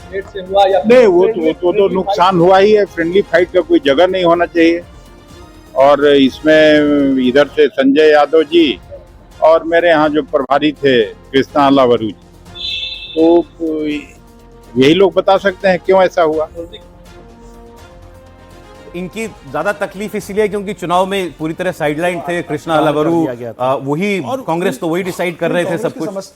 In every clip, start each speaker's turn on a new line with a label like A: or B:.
A: Net से हुआ या
B: नहीं, वो तो नुकसान हुआ ही है। फ्रेंडली फाइट का कोई जगह नहीं होना चाहिए। और इसमें इधर से संजय यादव जी और मेरे यहाँ जो प्रभारी थे कृष्णा अलावरू जी, तो यही लोग बता सकते हैं क्यों ऐसा हुआ।
C: इनकी ज्यादा तकलीफ इसलिए क्योंकि चुनाव में पूरी तरह साइडलाइन थे कृष्णा अलावरू, वही कांग्रेस तो वही डिसाइड कर रहे थे सब कुछ।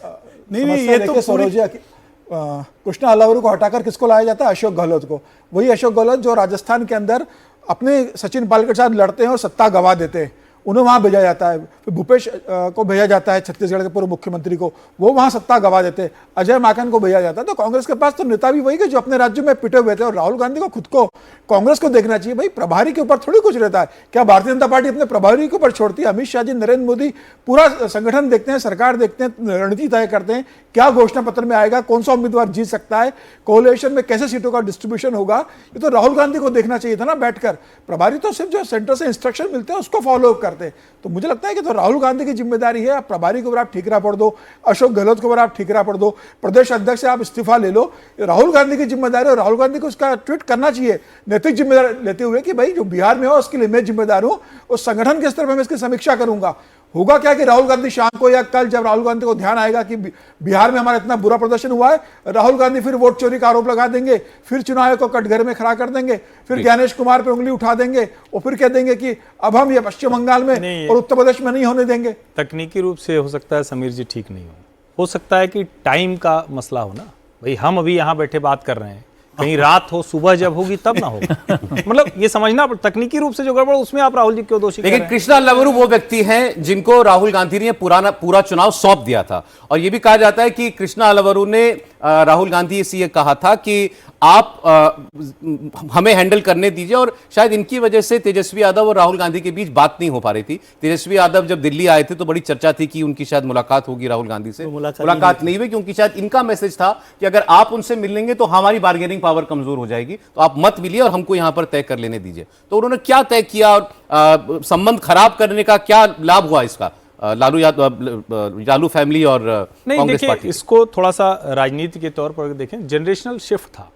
D: नहीं, ये तो सरोजिया कृष्णा अलावरू को हटाकर किसको लाया जाता है? अशोक गहलोत को। वही अशोक गहलोत जो राजस्थान के अंदर अपने सचिन पायलट के साथ लड़ते हैं और सत्ता गवा देते हैं, उन्हें वहां भेजा जाता है। फिर भूपेश को भेजा जाता है, छत्तीसगढ़ के पूर्व मुख्यमंत्री को, वो वहां सत्ता गवा देते हैं। अजय माकन को भेजा जाता है। तो कांग्रेस के पास तो नेता भी वही के जो अपने राज्य में पिटे हुए थे। और राहुल गांधी को खुद को, कांग्रेस को देखना चाहिए भाई, प्रभारी के ऊपर थोड़ी कुछ रहता है। क्या भारतीय जनता पार्टी अपने प्रभारी के ऊपर छोड़ती है? अमित शाह जी, नरेंद्र मोदी पूरा संगठन देखते हैं, सरकार देखते हैं, रणनीति तय करते हैं, क्या घोषणा पत्र में आएगा, कौन सा उम्मीदवार जीत सकता है, कोलिशन में कैसे सीटों का डिस्ट्रीब्यूशन होगा। ये तो राहुल गांधी को देखना चाहिए था ना बैठकर। प्रभारी तो सिर्फ जो सेंटर से इंस्ट्रक्शन मिलते हैं उसको फॉलो अप करते हैं। तो मुझे लगता है कि तो राहुल गांधी की जिम्मेदारी है। प्रभारी के ऊपर आप ठीकरा पड़ दो, अशोक गहलोत के ऊपर आप ठीकरा पड़ दो, प्रदेश अध्यक्ष से आप इस्तीफा ले लो। राहुल गांधी की जिम्मेदारी है और राहुल गांधी को उसका ट्वीट करना चाहिए नैतिक जिम्मेदारी लेते हुए कि भाई जो बिहार में हो उसके लिए मैं जिम्मेदार हूं, उस संगठन के स्तर पर मैं इसकी समीक्षा करूंगा। होगा क्या कि राहुल गांधी शाम को या कल जब राहुल गांधी को ध्यान आएगा कि बिहार में हमारा इतना बुरा प्रदर्शन हुआ है, राहुल गांधी फिर वोट चोरी का आरोप लगा देंगे, फिर चुनाव आयोग को कटघरे में खड़ा कर देंगे, फिर ज्ञानेश कुमार पे उंगली उठा देंगे और फिर कह देंगे कि अब हम ये पश्चिम बंगाल में और उत्तर प्रदेश में नहीं होने देंगे।
E: तकनीकी रूप से हो सकता है समीर जी ठीक नहीं हो सकता है कि टाइम का मसला हो ना भाई। हम अभी यहाँ बैठे बात कर रहे हैं, कहीं रात हो, सुबह जब होगी तब ना होगा। मतलब ये समझना तकनीकी रूप से जो गड़बड़, उसमें आप राहुल जी क्यों दोषी?
C: लेकिन कृष्णा अलावरू वो व्यक्ति हैं जिनको राहुल गांधी ने पूरा चुनाव सौंप दिया था। और ये भी कहा जाता है कि कृष्णा अलावरू ने राहुल गांधी से ये कहा था कि आप हमें हैंडल करने दीजिए। और शायद इनकी वजह से तेजस्वी यादव और राहुल गांधी के बीच बात नहीं हो पा रही थी। तेजस्वी यादव जब दिल्ली आए थे तो बड़ी चर्चा थी कि उनकी शायद मुलाकात होगी राहुल गांधी से। मुलाकात नहीं हुई क्योंकि शायद इनका मैसेज था कि अगर आप उनसे मिल लेंगे तो हमारी बार्गेनिंग पावर कमजोर हो जाएगी, तो आप मत मिलिए और हमको यहां पर तय कर लेने दीजिए। तो उन्होंने क्या तय किया और संबंध खराब करने का क्या लाभ हुआ इसका लालू फैमिली और कांग्रेस पार्टी?
E: इसको थोड़ा सा राजनीति के तौर पर देखें, जनरेशनल शिफ्ट था।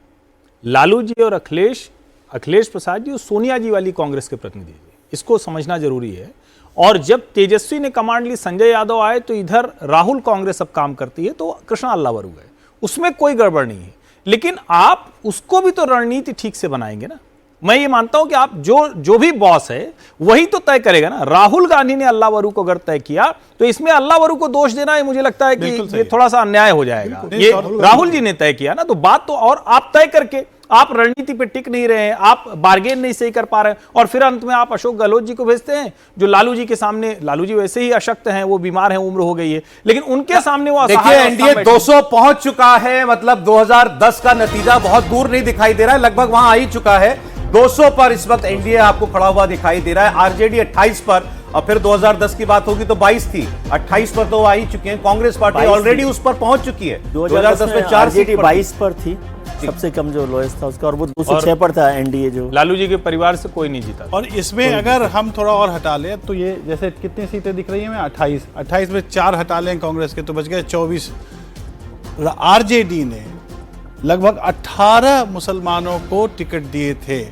E: लालू जी और अखिलेश प्रसाद जी और सोनिया जी वाली कांग्रेस के प्रतिनिधि थे, इसको समझना जरूरी है। और जब तेजस्वी ने कमांड ली, संजय यादव आए, तो इधर राहुल कांग्रेस अब काम करती है, तो कृष्णा अलावरू गए, उसमें कोई गड़बड़ नहीं है। लेकिन आप उसको भी तो रणनीति ठीक से बनाएंगे ना। मैं ये मानता हूं कि आप जो भी बॉस है वही तो तय करेगा ना। राहुल गांधी ने अल्लावरू को अगर तय किया तो इसमें अल्लावरू को दोष देना है, मुझे लगता है कि ये थोड़ा सा अन्याय हो जाएगा। ये राहुल जी ने तय किया ना, तो बात तो, और आप तय करके आप रणनीति पे टिक नहीं रहे हैं, आप बार्गेन नहीं सही कर पा रहे हैं, और फिर अंत में आप अशोक गहलोत जी को भेजते हैं जो लालू जी के सामने, लालू जी वैसे ही अशक्त हैं, वो बीमार हैं, उम्र हो गई है, लेकिन उनके सामने वो
C: देखिए एनडीए 200 पहुंच चुका है। मतलब 2010 का नतीजा बहुत दूर नहीं दिखाई दे रहा है, लगभग वहां आ ही चुका है। 200 पर इस वक्त एनडीए आपको खड़ा हुआ दिखाई दे रहा है। आरजेडी 28 पर, और फिर 2010 की बात होगी तो 22 थी, 28 पर तो आ ही चुके हैं। कांग्रेस पार्टी ऑलरेडी उस पर पहुंच चुकी है।
F: 2010 में 4 सीट 22 पर थी, सबसे कम जो लोएस्ट था उसका, और वो 206 पर था एनडीए जो।
E: लालू जी के परिवार से कोई नहीं जीता।
G: और इसमें अगर हम थोड़ा और हटा लें तो ये जैसे कितनी सीटें दिख रही हैं, 28 में 4 हटा लें कांग्रेस के तो बच गए 24। आरजेडी ने लगभग 18 मुसलमानों को टिकट दिए थे।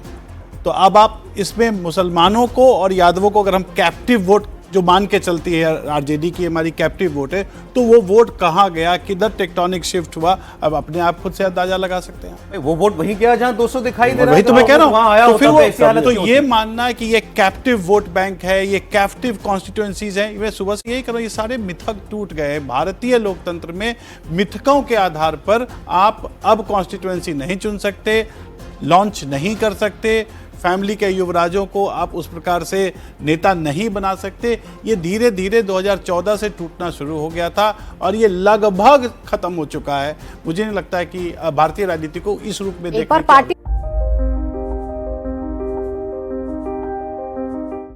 G: तो अब आप इसमें मुसलमानों को और यादवों को अगर हम कैप्टिव वोट जो मान के चलती है आरजेडी की हमारी कैप्टिव वोट है, तो वो वोट कहाँ गया, किधर टेक्टोनिक शिफ्ट हुआ, अब अपने आप खुद से अंदाजा लगा सकते हैं।
C: वो वोट वहीं गया जहां 200 दिखाई दे रहा है।
G: वही तो मैं कह रहा हूं। तो फिर वो
C: तो
G: ये मानना है कि ये कैप्टिव वोट बैंक है, ये कैप्टिव कॉन्स्टिट्यूएंसीज है। मैं सुबह से यही कर रहा हूं, ये सारे मिथक टूट गए। भारतीय लोकतंत्र में मिथकों के आधार पर आप अब कॉन्स्टिट्यूएंसी नहीं चुन सकते, लॉन्च नहीं कर सकते, फैमिली के युवराजों को आप उस प्रकार से नेता नहीं बना सकते। ये धीरे धीरे 2014 से टूटना शुरू हो गया था और ये लगभग खत्म हो चुका है। मुझे नहीं लगता है कि भारतीय राजनीति को इस रूप में देखने की